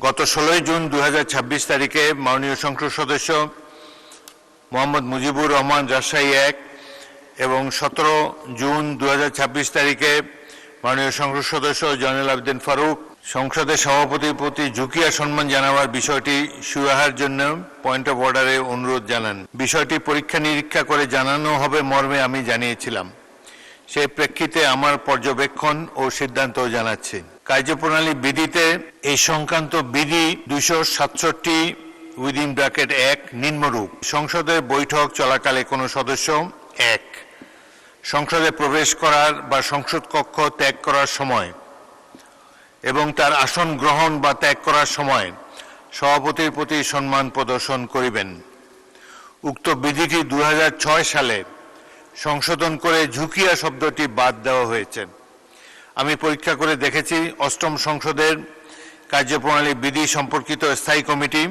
গত 16 জুন 2026 তারিখে মাননীয় সংসদ সদস্য মোহাম্মদ মুজিবুর রহমান রাজশাহী 1 এবং 17 জুন 2026 তারিখে মাননীয় সংসদ সদস্য জয়নুল আবেদিন ফারুক সংসদের সভাপতির প্রতি ঝুঁকি আর সম্মান জানাবার বিষয়টি সুরাহার জন্য পয়েন্ট অফ অর্ডারে অনুরোধ জানান। বিষয়টি পরীক্ষা নিরীক্ষা করে জানানো হবে মর্মে আমি জানিয়েছিলাম। সেই প্রেক্ষিতে আমার পর্যবেক্ষণ ও সিদ্ধান্ত জানাচ্ছি। কার্যপ্রণালী বিধিতে এই সংক্রান্ত বিধি 267 উইদিন ব্র্যাকেট 1 নিম্নরূপ: সংসদের বৈঠক চলাকালে কোনো সদস্য 1 সংসদে প্রবেশ করার বা সংসদ কক্ষ ত্যাগ করার সময় এবং তার আসন গ্রহণ বা ত্যাগ করার সময় সভাপতির প্রতি সম্মান প্রদর্শন করিবেন। উক্ত বিধিটি 2006 সালে সংশোধন করে ঝুঁকিয়া শব্দটি বাদ দেওয়া হয়েছে। আমি পরীক্ষা করে দেখেছি, অষ্টম সংসদের কার্যপ্রণালী বিধি সম্পর্কিত স্থায়ী কমিটি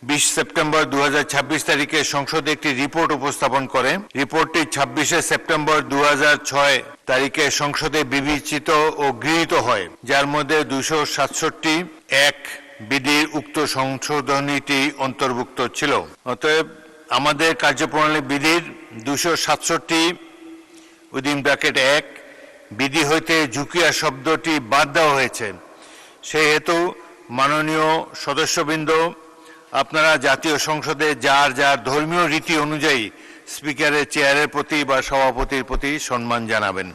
20 সেপ্টেম্বর 2026 তারিখে সংসদে একটি রিপোর্ট উপস্থাপন করে। রিপোর্টটি 26 সেপ্টেম্বর 2006 তারিখে সংসদে বিবেচিত ও গৃহীত হয়, যার মধ্যে 267(1) বিধির উক্ত সংশোধনীটি অন্তর্ভুক্ত ছিল। অতএব আমাদের কার্যপ্রণালী বিধির 267 উইদিন ব্র্যাকেট 1 বিধি হইতে ঝুঁকিয়া শব্দটি বাদ দেওয়া হয়েছে। সেহেতু মাননীয় সদস্যবৃন্দ, আপনারা জাতীয় সংসদে যার যার ধর্মীয় রীতি অনুযায়ী স্পিকারের চেয়ারের প্রতি বা সভাপতির প্রতি সম্মান জানাবেন।